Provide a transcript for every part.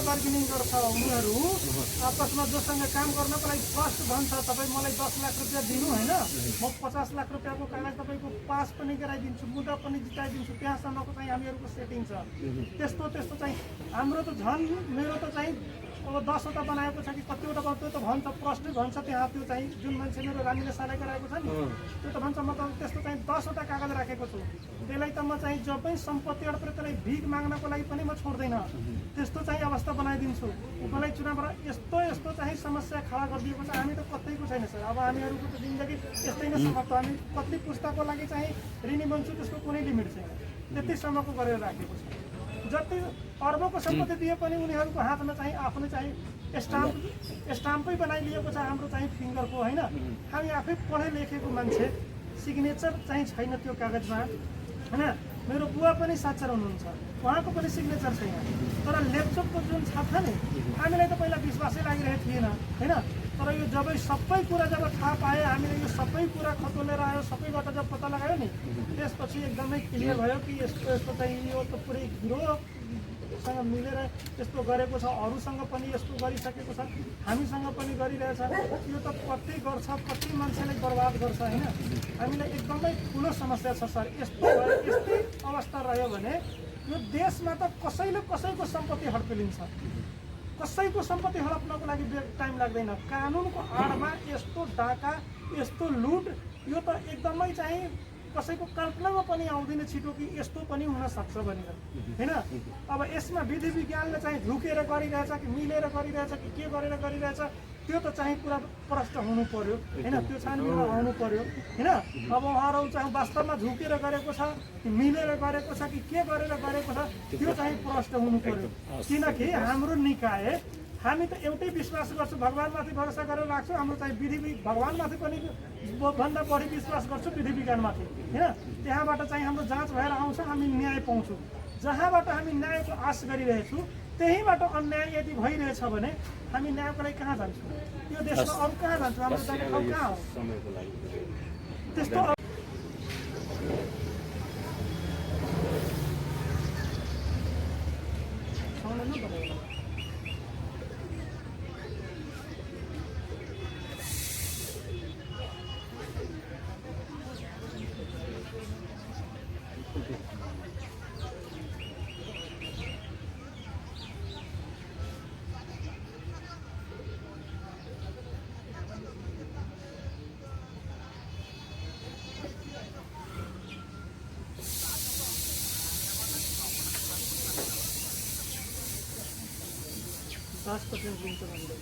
Bargaining गर्छ उनीहरू आपसमा जोसँग काम गर्नको लागि फर्स्ट भन्छ तपाईँ मलाई 10 लाख रुपियाँ दिनु होइन म 50 लाख रुपियाँको कागज तपाईँको पास पनि गराइदिन्छु मुद्दा पनि जिताइदिन्छु त्यहाँसम्मको चाहिँ हामीहरूको सेटिङ छ। त्यस्तो चाहिँ हाम्रो त झन् मेरो त चाहिँ अब 10वटा बनाएको छ कि कतिवटा त्यो त भन्छ प्रश्नै भन्छ त्यहाँ त्यो चाहिँ जुन मान्छे मेरो रानीले साराइ गराएको छ नि त्यो त भन्छ म त त्यस्तो चाहिँ 10वटा कागज राखेको छु त्यसलाई त म चाहिँ जबै सम्पत्ति अड्परे त्यसलाई भिख माग्नको लागि पनि म छोड्दैन त्यस्तो चाहिँ अवस्था बनाइदिन्छु। मलाई चुनावबाट यस्तो चाहिँ समस्या खडा गरिदिएको छ हामी त कतैको छैन सर। अब हामीहरूको त जिन्दगी यस्तै नै समाप्त हामी कति पुस्ताको लागि चाहिँ ऋणी बन्छु त्यसको कुनै लिमिट छैन त्यतिसम्मको गरेर राखेको छ। जति अर्बको सम्पत्ति दिए पनि उनीहरूको हातमा चाहिँ आफ्नो चाहिँ स्टाम्पै बनाइलिएको छ हाम्रो चाहिँ फिङ्गरको होइन। हामी आफै पढे लेखेको मान्छे सिग्नेचर चाहिँ छैन त्यो कागजमा होइन। मेरो बुवा पनि साक्षर हुनुहुन्छ उहाँको पनि सिग्नेचर छैन तर ल्यापटपको जुन छ नि हामीलाई त पहिला विश्वासै लागिरहेको थिएन होइन। तर यो जब सबै कुरा जब थाहा पायो हामीले यो सबै कुरा खतोलेर आयो सबैबाट जब पत्ता लगायो नि त्यसपछि एकदमै क्लियर भयो कि यस्तो चाहिँ यो त पुरै गिरोहसँग मिलेर यस्तो गरेको छ अरूसँग पनि यस्तो गरिसकेको छ हामीसँग पनि गरिरहेछ यो त कति गर्छ कति मान्छेलाई बर्बाद गर्छ होइन। हामीलाई एकदमै ठुलो समस्या छ सर। यस्तै अवस्था रह्यो भने यो देशमा त कसैले कसैको सम्पत्ति हडपिलिन्छ कसैको सम्पत्ति हडप्नको लागि टाइम लाग्दैन। कानुनको आडमा यस्तो डाका यस्तो लुट यो त एकदमै चाहिँ कसैको कल्पनामा पनि आउँदैन छिटो कि यस्तो पनि हुन सक्छ भनेर होइन। अब यसमा विधि विज्ञानले चाहिँ झुकेर गरिरहेछ कि मिलेर गरिरहेछ कि के गरेर गरिरहेछ त्यो त चाहिँ पुरा प्रष्ट हुनु पर्यो होइन। त्यो छानबिनमा आउनु पर्यो होइन। अब उहाँहरू चाहिँ वास्तवमा झुकेर गरेको छ कि मिलेर गरेको छ कि के गरेर गरेको छ त्यो चाहिँ प्रष्ट हुनु पर्यो। किनकि हाम्रो निकाय हामी त एउटै विश्वास गर्छु भगवान्माथि भरोसा गरेर राख्छु। हाम्रो चाहिँ विधि भगवान्माथि पनि भन्दा बढी विश्वास गर्छु विधि विज्ञानमाथि होइन। त्यहाँबाट चाहिँ हाम्रो जाँच भएर आउँछ हामी न्याय पाउँछौँ। जहाँबाट हामी न्यायको आश गरिरहेछौँ त्यहीँबाट अन्याय यदि भइरहेछ भने हामी न्यायको लागि कहाँ जान्छौँ? यो देशमा अरू कहाँ जान्छौँ? हाम्रो जाने ठाउँ कहाँ हो? त्यस्तो दिन्छ भन्दै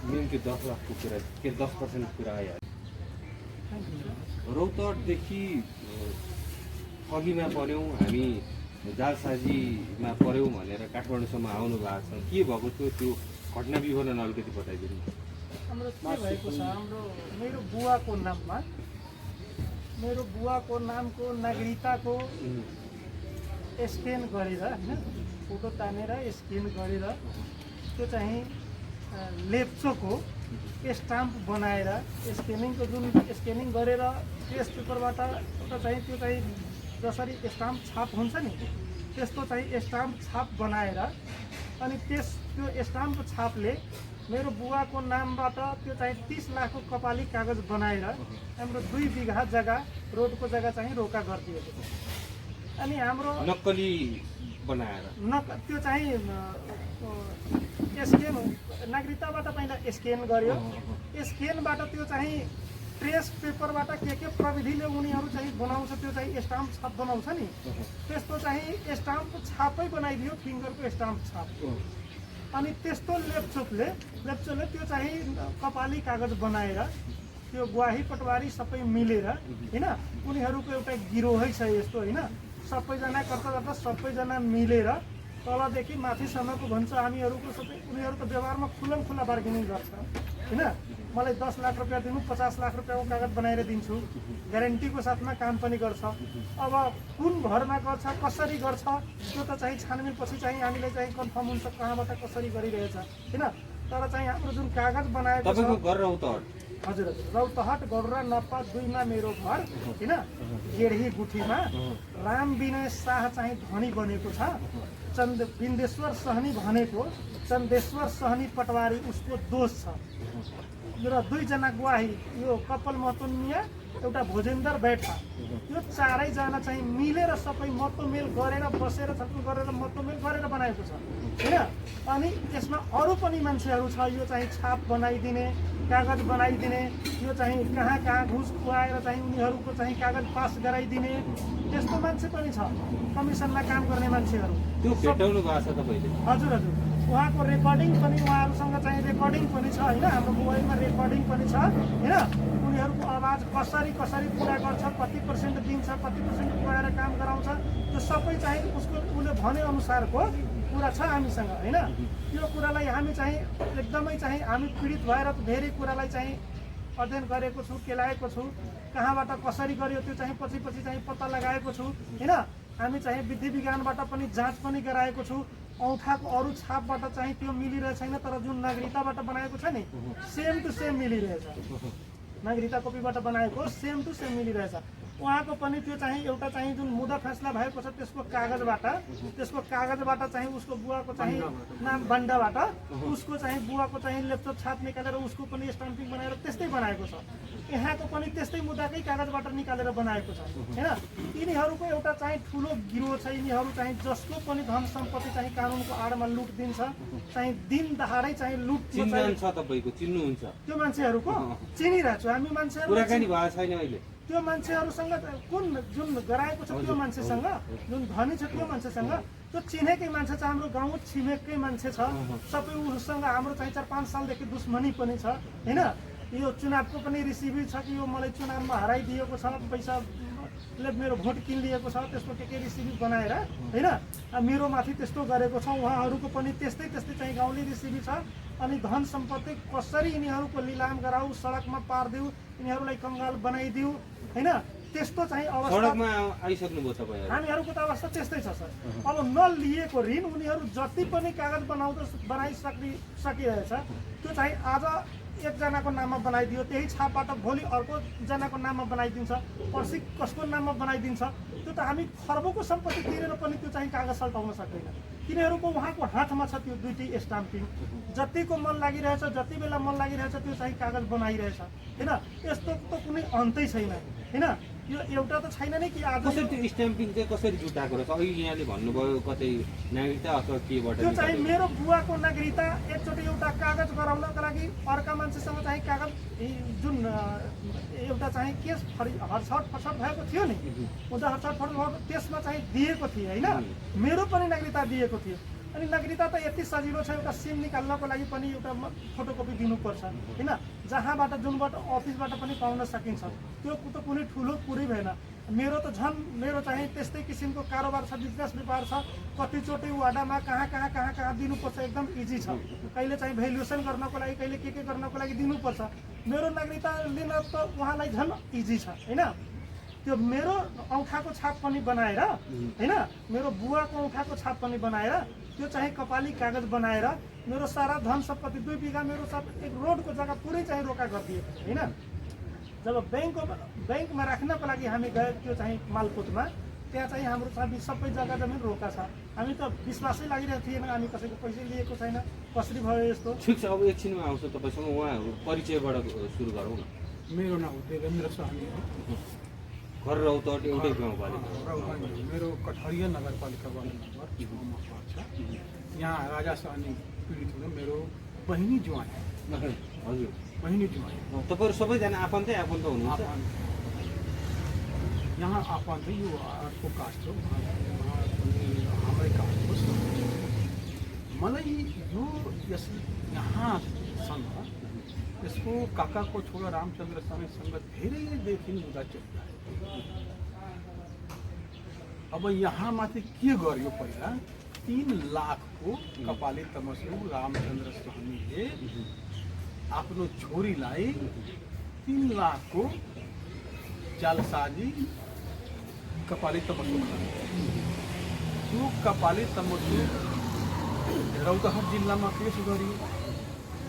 मेन त्यो 10 लाखको कुरा के 10% कुरा आइहाल्यो। रौतहटदेखि अघिमा पर्यौँ हामी जालसाजीमा पर्यौँ भनेर काठमाडौँसम्म आउनु भएको छ, के भएको थियो त्यो घटना विवरण अलिकति बताइदिनु। हाम्रो के भएको छ, मेरो बुवाको नामको नागरिकताको स्क्यान गरेर होइन, फोटो तानेर स्क्यान गरेर त्यो चाहिँ लेप्चोको स्टाम्प बनाएर स्क्यानिङ गरेर टेस्ट पेपरबाट एउटा चाहिँ त्यो चाहिँ जसरी स्टाम्प छाप हुन्छ नि त्यस्तो चाहिँ स्टाम्प छाप बनाएर अनि त्यो स्टाम्प छापले मेरो बुवाको नामबाट त्यो चाहिँ 30 लाखको कपाली कागज बनाएर हाम्रो 2 बिघा जग्गा रोडको जग्गा चाहिँ रोका गरिदिएको छ। अनि हाम्रो नक्कली बनाएर त्यो चाहिँ स्क्यान नागरिकताबाट पहिला स्क्यान गर्यो, स्क्यानबाट त्यो चाहिँ ट्रेस पेपरबाट के प्रविधिले उनीहरू चाहिँ बनाउँछ, त्यो चाहिँ स्टाम्प छाप बनाउँछ नि त्यस्तो चाहिँ स्टाम्प छापै बनाइदियो, फिङ्गरको स्टाम्प छाप। अनि त्यस्तो लेप्चोले त्यो चाहिँ कपाली कागज बनाएर त्यो ग्वाही पटवारी सबै मिलेर होइन, उनीहरूको एउटा गिरोहै छ यस्तो होइन, सबैजना कर्ता सबैजना मिलेर तलदेखि माथिसम्मको भन्छ हामीहरूको सबै। उनीहरू त व्यवहारमा खुल्ला बार्गेनिङ गर्छ होइन, मलाई 10 लाख रुपियाँ दिनु, 50 लाख रुपियाँको कागज बनाएर दिन्छु, ग्यारेन्टीको साथमा काम पनि गर्छ। अब कुन भरमा गर्छ, कसरी गर्छ त्यो त चाहिँ छानबिनपछि चाहिँ हामीले चाहिँ कन्फर्म हुन्छ कहाँबाट कसरी गरिरहेछ होइन। तर चाहिँ हाम्रो जुन कागज बनाएको छ, हजुर रौतहट गौडरा नप्पा 2 मा मेरो घर होइन, गेढी गुठीमा राम विनय शाह चाहिँ धनी बनेको छ। बिन्देश्वर सहनी भनेको चन्देश्वर सहनी पटवारी उसको दोष छ र 2 जना ग्वाही, यो कपाल महतोनिया एउटा भोजेन्द्र बैठा, यो 4 जना चाहिँ मिलेर सबै मतोमेल गरेर बसेर छलफल गरेर मतोमेल गरेर बनाएको छ होइन। अनि यसमा अरू पनि मान्छेहरू छ, यो चाहिँ छाप बनाइदिने, कागज बनाइदिने, यो चाहिँ कहाँ घुस खुवाएर चाहिँ उनीहरूको चाहिँ कागज पास गराइदिने त्यस्तो मान्छे पनि छ, कमिसनमा काम गर्ने मान्छेहरू। त्यो भेटाउनु भएको छ तपाईले? हजुर उहाँको रेकर्डिङ पनि, उहाँहरूसँग चाहिँ रेकर्डिङ पनि छ होइन, हाम्रो मोबाइलमा रेकर्डिङ पनि छ होइन। उनीहरूको आवाज कसरी पुरा गर्छ, कति % दिन्छ, कति % खुवाएर काम गराउँछ, त्यो सबै चाहिँ उसले भने अनुसारको कुरा छ हामीसँग होइन। त्यो कुरालाई हामी चाहिँ एकदमै चाहिँ हामी पीडित भएर धेरै कुरालाई चाहिँ अध्ययन गरेको छु, केलाएको छु, कहाँबाट कसरी गर्यो त्यो चाहिँ पछि चाहिँ पत्ता लगाएको छु होइन। हामी चाहिँ विधि विज्ञानबाट पनि जाँच पनि गराएको छु, औँठाको अरू छापबाट चाहिँ त्यो मिलिरहेको छैन, तर जुन नागरिकताबाट बनाएको छ नि सेम टु सेम मिलिरहेछ, नागरिकता कपीबाट बनाएको सेम टु सेम मिलिरहेछ। उहाँको पनि त्यो चाहिँ एउटा चाहिँ जुन मुद्दा फैसला भएको छ त्यसको कागजबाट चाहिँ उसको बुवाको चाहिँ नाम बन्डाबाट उसको चाहिँ बुवाको चाहिँ ल्यापटप छाप निकालेर उसको पनि स्टाम्पिङ बनाएर त्यस्तै बनाएको छ। यहाँको पनि त्यस्तै मुद्दाकै कागजबाट निकालेर बनाएको छ होइन। यिनीहरूको एउटा चाहिँ ठुलो गिरोह छ, यिनीहरू चाहिँ जसको पनि धन सम्पत्ति चाहिँ कानुनको आडमा लुट दिन्छ, चाहिँ दिन दहाडै चाहिँ लुट चिन्नुहुन्छ, तपाईको चिन्नुहुन्छ त्यो मान्छेहरूको चिनिरहेको छु हामी मान्छेहरू। कुराकानी भएको छैन अहिले त्यो मान्छेहरूसँग कुन जुन गराएको छ त्यो मान्छेसँग, जुन धनी छ त्यो मान्छेसँग, त्यो चिनेकै मान्छे छ, हाम्रो गाउँ छिमेककै मान्छे छ, सबै उसँग हाम्रो चाहिँ 4-5 सालदेखि दुश्मनी पनि छ होइन। यो चुनावको पनि रिसिभी छ कि यो मलाई चुनावमा हराइदिएको छ, पैसाले मेरो भोट किनिलिएको छ, त्यसको के रिसिभी बनाएर होइन मेरो माथि त्यस्तो गरेको छ। उहाँहरूको पनि त्यस्तै चाहिँ गाउँले रिसिभी छ। अनि धन सम्पत्ति कसरी यिनीहरूको लिलाम गराऊ, सडकमा पारिदिऊ, यिनीहरूलाई कङ्गाल बनाइदिऊ होइन, त्यस्तो चाहिँ अवस्था आइसक्नुभयो तपाईँ। हामीहरूको त अवस्था त्यस्तै छ सर। अब नलिएको ऋण उनीहरू जति पनि कागज बनाइसकिरहेछ त्यो चाहिँ आज एकजनाको नाममा बनाइदियो, त्यही छापबाट भोलि अर्को जनाको नाममा बनाइदिन्छ, पर्सि कसको नाममा बनाइदिन्छ। त्यो त हामी खर्बको सम्पत्ति तिरेर पनि त्यो चाहिँ कागज सल्टाउन सक्दैन। तिनीहरूको उहाँको हातमा छ त्यो 2टी स्टाम्पिङ, जतिको मन लागिरहेछ, जति बेला मन लागिरहेछ त्यो चाहिँ कागज बनाइरहेछ होइन। यस्तो त कुनै अन्तै छैन होइन। यो एउटा त छैन नै कि आज कसरी त्यो स्ट्याम्पिङ चाहिँ कसरी जुटाएको रहेछ? अघि यहाँले भन्नुभयो कतै नागरिकता अथवा केबाट त्यो चाहिँ मेरो बुवाको नागरिकता एकचोटि एउटा कागज गराउनको लागि अर्का मान्छेसँग चाहिँ कागज जुन एउटा चाहिँ केस हडछड भएको थियो नि, मुद्दा हडछड त्यसमा चाहिँ दिएको थिएँ होइन, मेरो पनि नागरिकता दिएको थियो। अनि नागरिकता त यति सजिलो छ, एउटा सिम निकाल्नको लागि पनि एउटा फोटोकपी दिनुपर्छ होइन, जहाँबाट जुनबाट अफिसबाट पनि पाउन सकिन्छ। त्यो त कुनै ठुलो कुरै भएन। मेरो त झन् मेरो चाहिँ त्यस्तै किसिमको कारोबार छ, बिजनेस व्यापार छ, कतिचोटि वाडामा कहाँ दिनुपर्छ, एकदम इजी छ। कहिले चाहिँ भ्यालुएसन गर्नको लागि, कहिले के गर्नको लागि दिनुपर्छ। मेरो नागरिकता लिन त उहाँलाई झन् इजी छ होइन। त्यो मेरो औँठाको छाप पनि बनाएर होइन, मेरो बुवाको औँठाको छाप पनि बनाएर, त्यो चाहिँ कपाली कागज बनाएर मेरो सारा धन सम्पत्ति 2 बिघा मेरो सब एक रोडको जग्गा पुरै चाहिँ रोका गरिदिएको छ होइन। जब ब्याङ्कमा राख्नको लागि हामी गए त्यो चाहिँ मालपोतमा, त्यहाँ चाहिँ हाम्रो चाहिँ सबै जग्गा जमिन रोका छ। हामी त विश्वासै लागिरहेको थिएन, हामी कसैको पैसा लिएको छैन, कसरी भयो यस्तो। ठिक छ, अब एकछिनमा आउँछ तपाईँसँग। उहाँहरू परिचयबाट सुरु गरौँ न। मेरो नाम देवेन्द्र सहनी हो। घर रौतहट एउटै गाउँपालिका मेरो कठरिया नगरपालिका वार्ड नम्बर 6 मा पर्छ। यहाँ राजा सहनी पीडित हुनु मेरो बहिनी ज्वाइँ। हजुर, बहिनी ज्वाइँ। तपाईँहरू सबैजना आफन्तै आफन्त हुनुहुन्छ? यहाँ आफन्त यो अर्को कास्ट हो, हाम्रै कास्ट हो। मलाई यो यहाँसँग यसको काकाको छोरा रामचन्द्र सहनीसँग धेरैदेखि मुद्दा चलिरहेको। अब यहाँ माथि के गर्यो, पहिला 3 लाखको कपाली तमसु रामचन्द्र सहनीले आफ्नो छोरीलाई 3 लाखको जालसाजी कपाली तमसु त्यो कपाली तमसु रौतहट जिल्लामा केस गरियो।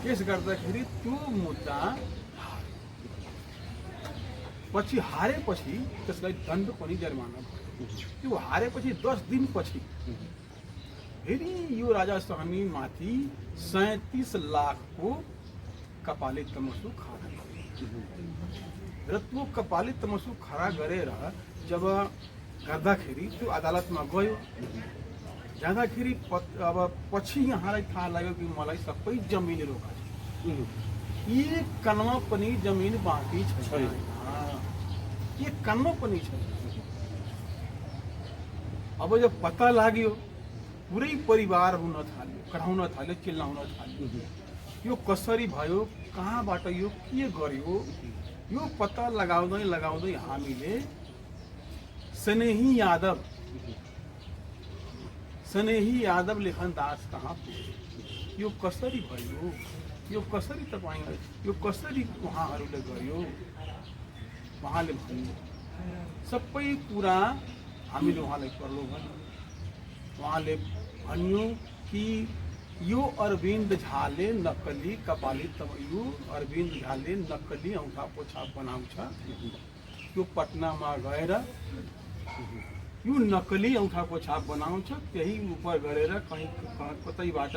केस गर्दाखेरि त्यो मुद्दा पछि हारेपछि त्यसलाई दण्ड पनि जरिमाना भयो। त्यो हारेपछि 10 दिनपछि फेरि यो राजा सहनी माथि 37 लाखको कपाली तमसु खडा गर्यो। र त्यो कपाली तमसु खडा गरेर जब गर्दाखेरि त्यो अदालतमा गयो, जाँदाखेरि अब पछि यहाँलाई थाहा लाग्यो कि मलाई सबै जमिन रोका छ, एक कनमा पनि जमिन बाँकी छैन, एक कनमा पनि छैन। अब जब पता लाग्यो, पुरै परिवार हुन थाल्यो, कराउन थाल्यो, चिल्लाउन थाल्यो, यो कसरी भयो, कहाँबाट यो के गर्यो। यो पत्ता लगाउँदै हामीले स्नेही यादव लेखनदास कहाँ पुग्यो, यो कसरी भयो, यो कसरी तपाईँ, यो कसरी उहाँहरूले गर्यो। उहाँले भन्यो, सबै कुरा हामीले उहाँलाई प्रलोभन। उहाँले भन्यो कि यो अरविन्द झाले नक्कली कपाली यो अरविन्द झाले नक्कली औँठाको छाप बनाउँछ। त्यो पटनामा गएर यो नक्कली औँठाको छाप बनाउँछ, त्यही उपर गरेर कहीँ कतैबाट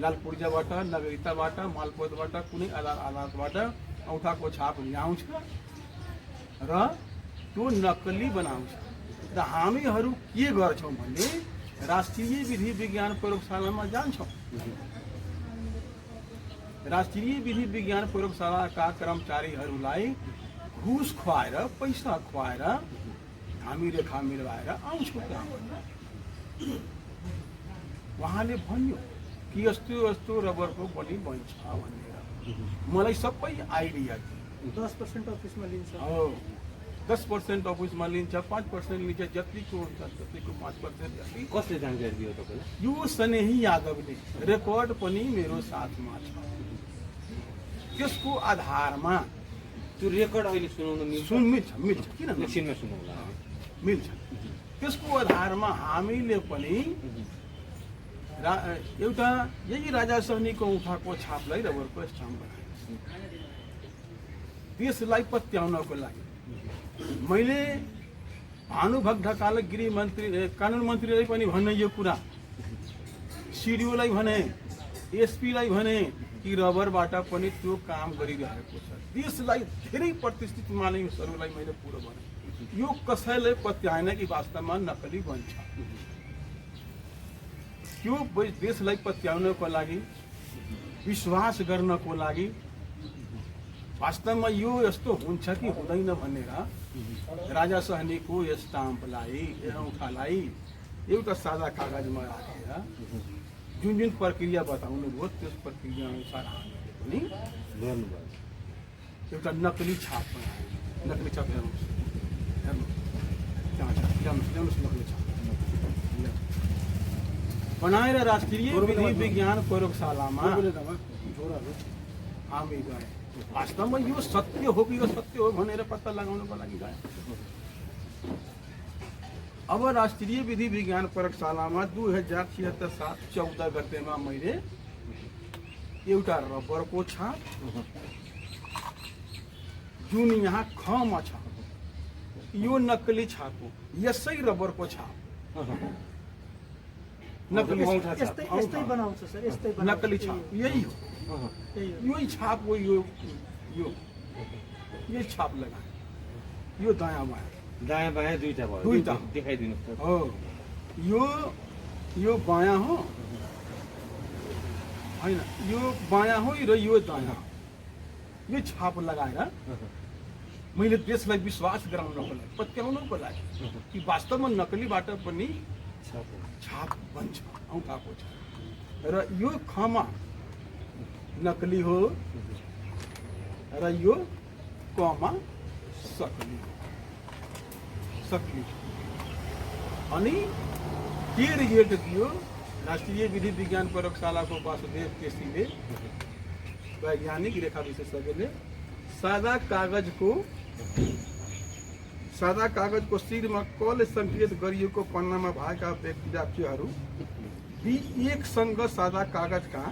लालपुर्जाबाट, नागरिकताबाट, मालपोतबाट, कुनै अदालतबाट औँठाको छाप ल्याउँछ र त्यो नक्कली बनाउँछ। र हामीहरू के गर्छौँ भने राष्ट्रिय विधि विज्ञान प्रयोगशालामा जान्छौँ। राष्ट्रिय विधि विज्ञान प्रयोगशालाका कर्मचारीहरूलाई घुस खुवाएर, पैसा खुवाएर हामी रेखा मिलाएर आउँछौँ। उहाँले भन्यो कि यस्तो यस्तो रबरको पनि बन्छ भनेर मलाई सबै आइडिया थियो। 10% अफिसमा लिन्छ, 10% अफिसमा लिन्छ, 5% लिन्छ, जतिको हुन्छ त्यतिको 5% जति। कसले जानकारी दियो तपाईँलाई? यो स्नेही यादवले, रेकर्ड पनि मेरो साथमा छ। त्यसको आधारमा त्यो रेकर्ड अहिले सुनाउन मिल्छ? मिल्छ, किन एकछिनमा सुनाउला, मिल्छ। त्यसको आधारमा हामीले पनि एउटा यही राजा सहनीको औँठाको छापलाई रबरको स्टाम्प बनाएँ। देशलाई पत्याउनको लागि मैले भानुभक्त ढकाल गृह मन्त्री, कानुन मन्त्रीलाई पनि भने यो कुरा, सिडिओलाई भने, एसपीलाई भने कि रबरबाट पनि त्यो काम गरिरहेको छ। देशलाई धेरै प्रतिष्ठित मानिसहरूलाई मैले पुरो भने यो कसैले पत्याएन कि वास्तवमा नक्कली बन्छ। त्यो देशलाई पत्याउनको लागि, विश्वास गर्नको लागि, वास्तवमा यो यस्तो हुन्छ कि हुँदैन भनेर राजा सहनीको स्टाम्पलाई, औँठालाई एउटा सादा कागजमा राखेर जुन जुन प्रक्रिया बताउनुभयो त्यस प्रक्रिया अनुसार हामीले पनि गर्नुभयो। एउटा नक्कली छाप बनायो। नक्कली छाप हेर्नुहोस्, त्यहाँ छ, ल्याउनुहोस् नक्कली छाप बनाएर राष्ट्रिय विधि विज्ञान प्रयोगशालामा हामी गए। वास्तवमा यो सत्य हो कि यो सत्य हो भनेर पत्ता लगाउनको लागि गए। अब राष्ट्रिय विधि विज्ञान प्रयोगशालामा 2076 साल 14 गतेमा मैले एउटा रबरको छाप जुन यहाँ खमा छ, यो नक्कली छाप हो। यसै रबरको छाप नक्कली यस्तै बनाउँछ सर, यस्तै बनाउँछ। नक्कली छाप यही हो, यही छाप हो। यो ये छाप लगाए। यो दायाँ दायाँ बायाँ दुईटा भयो, दुईटा देखाइदिनु हो। यो बायाँ हो होइन, यो बायाँ हो र यो दायाँ। यो छाप लगाएर मैले देशलाई विश्वास गराउनको लागि, पत्याउनको लागि कि वास्तवमा नक्कलीबाट पनि छाप बन्छ, औँठाको छ। र यो खमा नकली हो र यो कमा सक्ली अनि के रिजल्ट दियो। राष्ट्रिय विधि विज्ञान प्रयोगशालाको वासुदेव केसीले, वैज्ञानिक रेखा विशेषज्ञले सादा कागजको शिरमा कले संकेत गरिएको पन्नामा भएका व्यक्तिहरू एकसँग सादा कागजका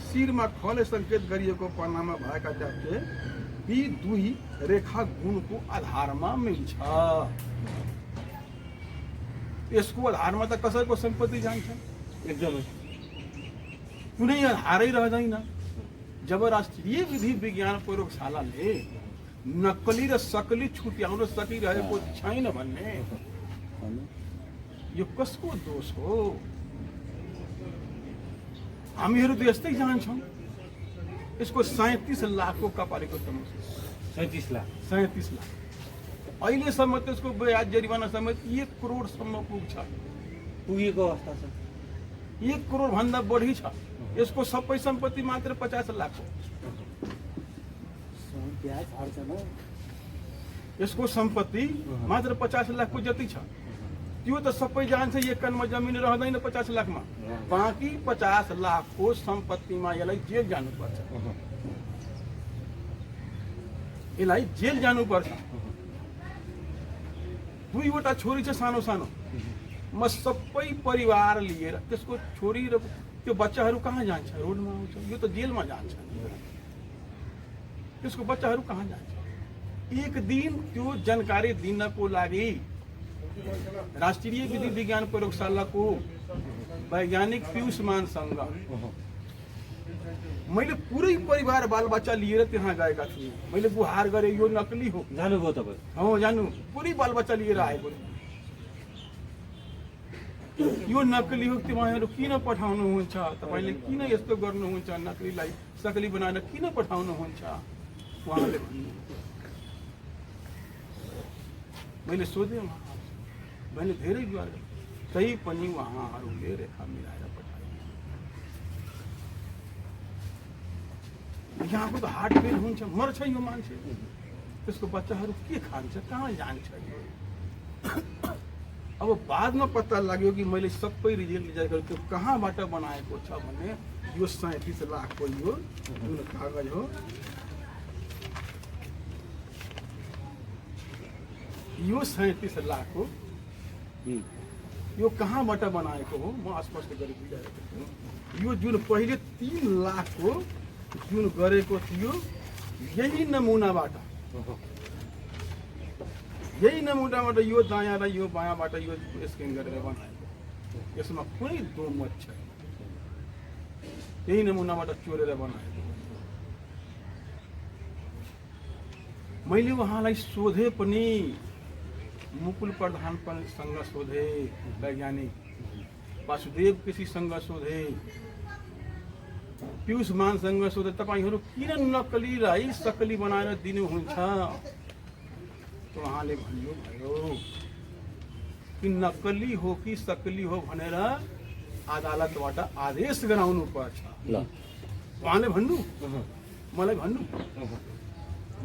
शिरमा खले संकेत गरिएको पन्नामा भएका व्यक्ति दुई रेखा गुणको आधारमा मिल्छ। यसको आधारमा त कसैको सम्पत्ति जान्छ, एकदमै कुनै आधारै रहँदैन। जब राष्ट्रिय विधि विज्ञान प्रयोगशालाले नक्कली र सकली छुट्याउन सकिरहेको छैन भन्ने यो कसको दोष हो? हामीहरू त यस्तै जान्छौँ। यसको 37 लाखको कपालेको समस्या, 37 लाख। अहिलेसम्म त्यसको ब्याज जरिवाना समेत 1 करोडसम्म पुगेको अवस्था छ। 1 करोड भन्दा बढी छ। यसको सबै सम्पत्ति मात्र 50 लाख हो। यसको सम्पत्ति मात्र 50 लाखको जति छ। त्यो त सबै जान्छ, एक कनमा जमिन रहँदैन 50 लाखमा। बाँकी 50 लाखको सम्पत्तिमा यसलाई जेल जानुपर्छ। यसलाई जेल जानुपर्छ। दुईवटा छोरी छ सानो सानो। म सबै परिवार लिएर, त्यसको छोरी र त्यो बच्चाहरू कहाँ जान्छ? रोडमा आउँछ। यो त जेलमा जान्छ। त्यसको बच्चाहरू कहाँ जान्छ? एक दिन त्यो जानकारी दिनको लागि राष्ट्रिय विधि विज्ञान प्रयोगशालाको वैज्ञानिक पीयूष मानसँग मैले पुरै परिवार बालबच्चा लिएर त्यहाँ गएका थिएँ। मैले गुहार गरेँ, यो नकली हो। जानुभयो तपाईँ? हो, जानु। पुरै बालबच्चा लिएर आएको। यो नकली हो, तपाईँहरू किन पठाउनुहुन्छ? तपाईँले किन यस्तो गर्नुहुन्छ? नकलीलाई सकली बनाएर किन पठाउनुहुन्छ? उहाँले भन्नु। मैले सोधेँ, मैले धेरै गुहार गरेँ, तै पनि उहाँहरूले रेखा मिलाएर पठाए। यहाँको त हार्ट फेल हुन्छ, मर्छ यो मान्छे। त्यसको बच्चाहरू के खान्छ, कहाँ जान्छ यो? अब बादमा पत्ता लाग्यो कि मैले सबै रिजल्ट गरेँ, त्यो कहाँबाट बनाएको छ भने यो 37 लाखको यो जुन कागज हो, यो 37 लाखको यो कहाँबाट बनाएको हो म स्पष्ट गरी बुझाएको छु। यो जुन पहिले 3 लाखको जुन गरेको थियो, यही नमुनाबाट यो दायाँ र यो बायाँबाट यो स्क्यान गरेर बनाएको। यसमा कुनै दोमत छैन। यही नमुनाबाट चोरेर बनाएको। मैले उहाँलाई सोधे पनि, मुकुल प्रधानसँग सोधे, वैज्ञानिक वासुदेव केसीसँग सोधे, पीयूष मानसँग सोधे, तपाईहरू किन नकलीलाई सकली बनाएर दिनुहुन्छ? उहाँले भन्नुभयो कि नकली हो कि सकली हो भनेर अदालतबाट आदेश गराउनु पर्छ। ल उहाँले भन्नु, अहँ, मलाई भन्नु, अहँ,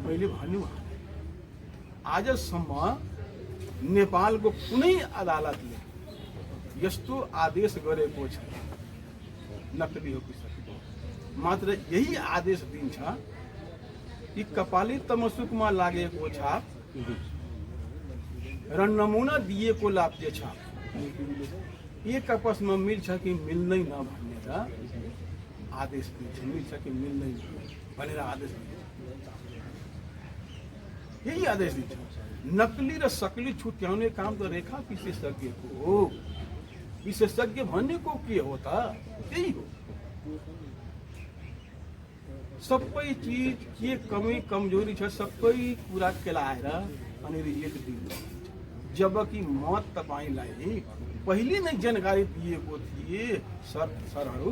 मैले भन्नु, आजसम्म नेपालको कुनै अदालतले यस्तो आदेश गरेको छ नक्कली हो कि सही। मात्र यही आदेश दिन्छ कि कपाली तमसुकमा लागेको छाप र नमुना दिएको लाप्चे छाप एक आपसमा मिल्छ कि मिल्दैन भनेर आदेश दिन्छ। मिल्छ कि मिल्दैन भनेर आदेश दिन्छ। यही आदेश दिन्छ। नकली र सकली छुट्याउने काम त रेखा विशेषज्ञको हो। विशेषज्ञ भनेको के हो त? त्यही हो। सबै चीज के कमी कमजोरी छ सबै कुरा केलाएर अनि एक दिन जबकि म तपाईलाई पहिले नै जानकारी दिएको थिए सरहरू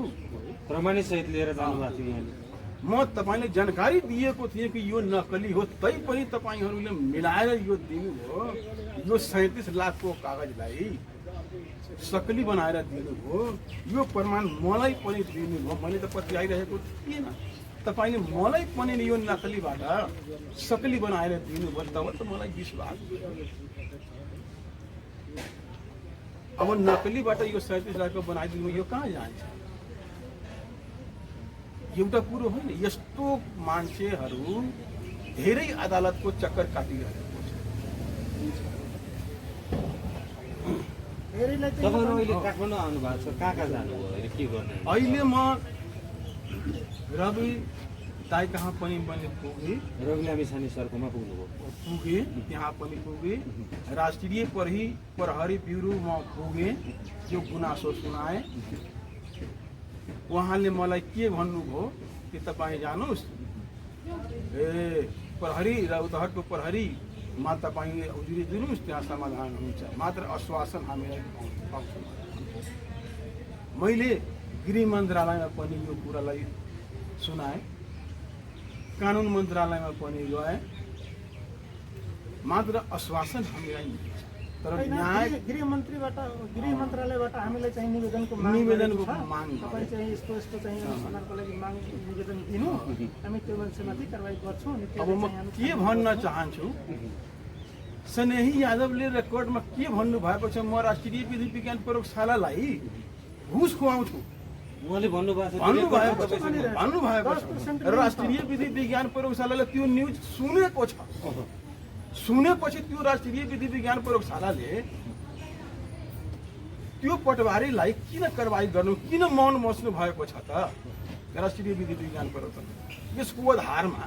प्रमाणित सहित लिएर जानुभएको थियो यहाँले। म तपाईलाई जानकारी दिएको थिएँ कि यो नकली हो, तै पनि तपाईहरूले मिलाएर यो दिनुभयो। यो 37 लाखको कागजलाई सकली बनाएर दिनुभयो। यो प्रमाण मलाई पनि दिनुभयो। मैले त पत्याइरहेको थिएन। तपाईले मलाई पनि यो नकलीबाट सकली बनाएर दिनुभयो, तब त मलाई विश्वास भयो। अब नकलीबाट यो 37 लाखको बनाइदिनु यो कहाँ जान्छ? एउटा कुरो होइन, यस्तो मान्छेहरू धेरै अदालतको चक्कर काटिरहेको छ। धेरैलाई चाहिँ तपाईँहरू अहिले काठमाडौँ आउनु भएको छ, कहाँ कहाँ जानुभयो अहिले के गर्ने? अहिले म रवि दाई कहाँ पनि मैले पुगेँ, रवि लामिछाने सरकोमा पुग्नुभयो। त्यहाँ पनि पुगेँ। राष्ट्रिय प्रहरी ब्युरोमा पुगेँ, यो गुनासो सुनाएँ। उहाँले मलाई के भन्नुभयो कि तपाईँ जानुहोस्, प्रहरी रौतहटको प्रहरीमा तपाईँ उजुरी दिनुहोस्, त्यहाँ समाधान हुन्छ। मात्र आश्वासन हामीलाई पाउँछौँ। मैले गृह मन्त्रालयमा पनि यो कुरालाई सुनाएँ, कानुन मन्त्रालयमा पनि गएँ। मात्र आश्वासन हामीलाई मिल्छ, तर न्याय गृह मन्त्रालयबाट हामीलाई चाहिँ निवेदनको माग तपाईँ चाहिँ यस्तो यस्तो चाहिँ अनुसन्धानको लागि माग निवेदन दिनु, हामी त्यो मान्छेमाथि कारवाही गर्छौँ। अनि अब म के भन्न चाहन्छु, स्नेही यादवले रेकर्डमा के भन्नुभएको छ, म राष्ट्रिय विधि विज्ञान प्रयोगशालालाई घुस खुवाउँछु उहाँले भन्नुभएको छ। भन्नुभएको छ। राष्ट्रिय विधि विज्ञान प्रयोगशालाले त्यो न्युज सुनेको छ। सुनेपछि त्यो राष्ट्रिय विधि विज्ञान प्रयोगशालाले त्यो पटवारीलाई किन कारवाही गर्नु, किन मौन बस्नु भएको छ त? राष्ट्रिय विधि विज्ञान प्रयोगशाला यसको आधारमा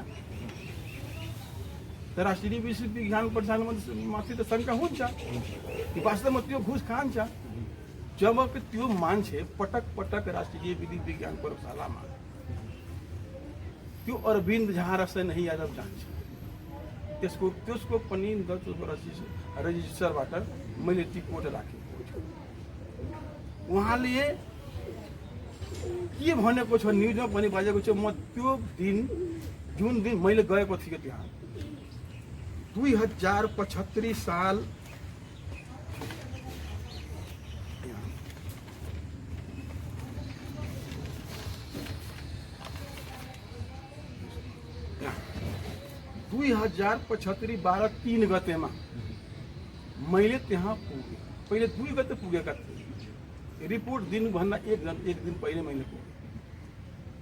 राष्ट्रिय विधि विज्ञान प्रयोगशालामाथि त शङ्का हुन्छ कि वास्तवमा त्यो घुस खान्छ। जबकि त्यो मान्छे पटक पटक राष्ट्रिय विधि विज्ञान प्रयोगशालामा त्यो अरविन्द झा र स्नेही यादव जान्छ। त्यसको पनि रजिस्टरबाट मैले टिपोट राखेको छु। उहाँले के भनेको छ, न्युजमा पनि बाजेको छ। म त्यो दिन जुन दिन मैले गएको थिएँ त्यहाँ 2075 साल2075 12/3 गतेमा मैले त्यहाँ पुगेँ। पहिले 2 गते पुगेका थिएँ। रिपोर्ट दिनुभन्दा एक दिन पहिले मैले पुगेँ।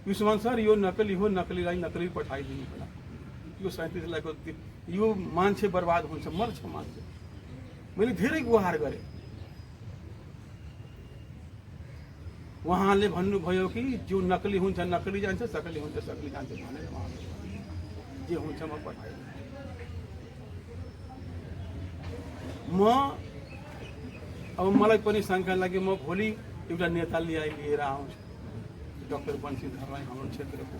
युष्मान सर यो नकली हो, नकलीलाई नकली पठाइदिनु होला। यो 37 लाखको यो मान्छे बर्बाद हुन्छ, मर्छ मान्छे। मैले धेरै गुहार गरेँ। उहाँले भन्नुभयो कि जो नकली हुन्छ नकली जान्छ, सकली हुन्छ सकली जान्छ भनेर उहाँले जे हुन्छ म पठाइदिन्छु। अब मलाई पनि शङ्का लाग्यो, म भोलि एउटा नेता लिएर आउँछु, डाक्टर बन्शीधरलाई हाम्रो क्षेत्रको।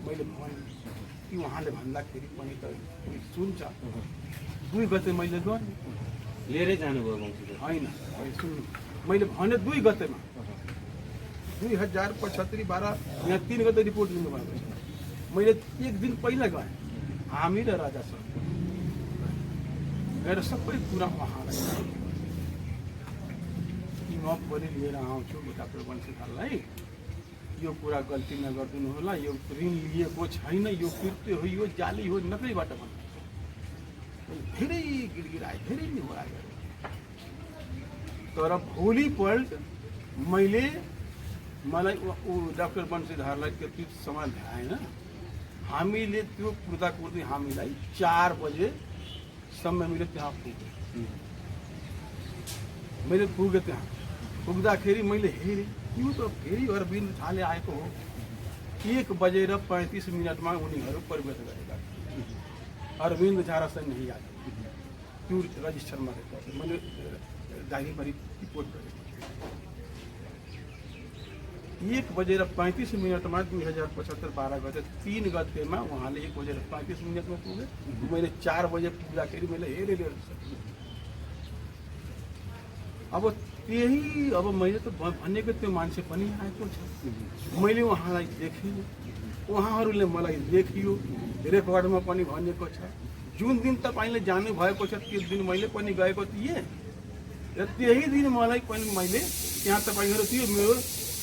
मैले भने कि उहाँले भन्दाखेरि पनि त सुन्छ। 2 गते मैले गरेँ, लिएरै जानुभयो बन्शीधर? होइन सुन्नु, मैले भने 2 गतेमा 2075 12 यहाँ 3 गते रिपोर्ट दिनुभएको छ। मैले एक दिन पहिला गएँ, हामी र राजा सर गएर सबै कुरा उहाँलाई गफ गरी लिएर आउँछु डाक्टर बन्सीलाललाई, यो कुरा गल्ती नगरिदिनु होला, यो ऋण लिएको छैन, यो कृत्य हो, यो जाली हो, नकलीबाट भन्नु। धेरै गिडगिडाए, धेरै निहुरा गरे। तर भोलिपल्ट मलाई डाक्टर बन्सीधरलाई त्यति समय भ्याएन। हामीले त्यो कुर्दा हामीलाई 4 बजेसम्म मैले त्यहाँ पुगेँ। मैले पुगेँ, त्यहाँ पुग्दाखेरि मैले हेरेँ यो त फेरि अरविन्द झाले आएको हो। 1:35 उनीहरू प्रवेश गरेका थिए। अरविन्द झा र सन्याही यादव त्यो रजिस्टरमा रहेको थियो। मैले डायरीमा रिपोर्ट गरेको थिएँ। 1:35 2075 12 गते 3 गतेमा उहाँले 1:35 पुगे। मैले 4 बजे पुग्दाखेरि मैले हेरेर अब त्यही अब मैले त भनेको त्यो मान्छे पनि आएको छ। मैले उहाँलाई देखेँ, उहाँहरूले मलाई देखियो, रेकर्डमा पनि भनेको छ। जुन दिन तपाईँले जानुभएको छ त्यो दिन मैले पनि गएको थिएँ र त्यही दिन मैले त्यहाँ तपाईँहरू थियो, मेरो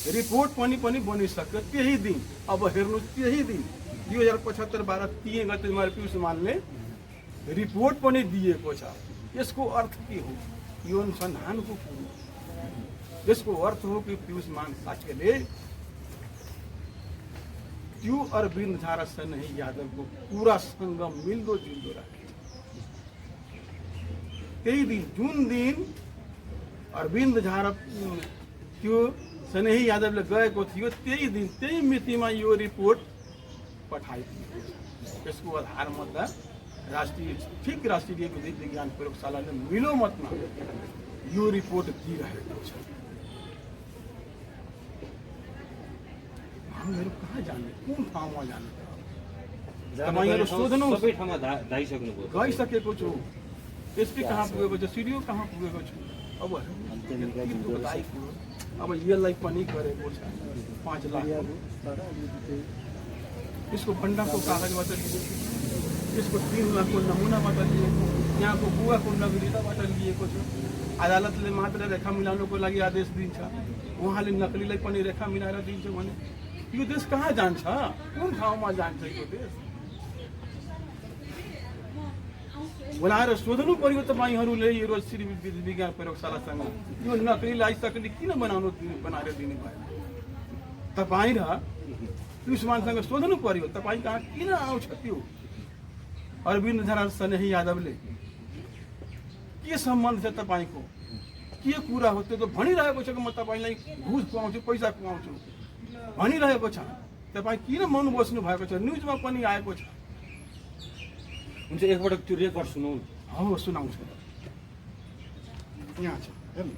रिपोर्ट पनि बनिसक्यो त्यही दिन। अब हेर्नुहोस्, त्यही दिन 2075 12 3 गतेमा पियुष मानले रिपोर्ट पनि दिएको छ। यसको अर्थ के हो? यो अनुसन्धानको कुरो। यसको अर्थ हो कि पियुष मान साक्यले त्यो अरविन्द झा र सन्याही यादवको कुरासँग मिल्दोजुल्दो राखे। त्यही दिन, जुन दिन अरविन्द झा र त्यो सन्याही यादवले गएको थियो, त्यही दिन त्यही मितिमा यो रिपोर्ट पठाइदिएको छ। यसको आधारमा त राष्ट्रिय विज्ञान प्रयोगशालाले मिलोमतमा यो रिपोर्ट दिइरहेको छ। हामीहरू कहाँ जाने, कुन ठाउँमा जाने? तपाईँहरू सोध्नु। सबै ठाउँमा धाइसक्नुभयो। गइसकेको छु। एसपी कहाँ पुगेको छु, सिडिओ कहाँ पुगेको छु। अब यसलाई पनि गरेको छ 5 लाख। यसको भण्डाको कागजबाट लिएको, यसको 3 लाखको नमुनाबाट लिएको, यहाँको बुवाको नगरिताबाट लिएको छ। अदालतले मात्र रेखा मिलाउनको लागि आदेश दिन्छ, उहाँले नक्कलीलाई पनि रेखा मिलाएर दिन्छ भने यो देश कहाँ जान्छ? कुन ठाउँमा जान्छ यो देश? बोलाएर सोध्नु पर्यो तपाईँहरूले यो राष्ट्रिय विज्ञान प्रयोगशालासँग यो नक्कलीलाई सक्कली किन बनाएर दिनुभयो? तपाईँ र पियुष मानसँग सोध्नु पर्यो, तपाईँ कहाँ किन आउँछ त्यो अरविन्द झा र सन्याही यादवले? के सम्बन्ध छ तपाईँको? के कुरा हो? त्यो त भनिरहेको छ कि म तपाईँलाई घुस खुवाउँछु, पैसा खुवाउँछु भनिरहेको छ। तपाईँ किन मन बस्नु भएको छ? न्युजमा पनि आएको छ। हुन्छ, एकपटक त्यो रेकर्ड सुनौ। हो, सुनाउँछु। यहाँ छ, हेर्नु।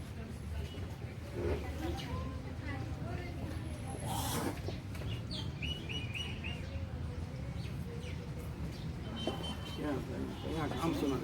यहाँ घाम सुना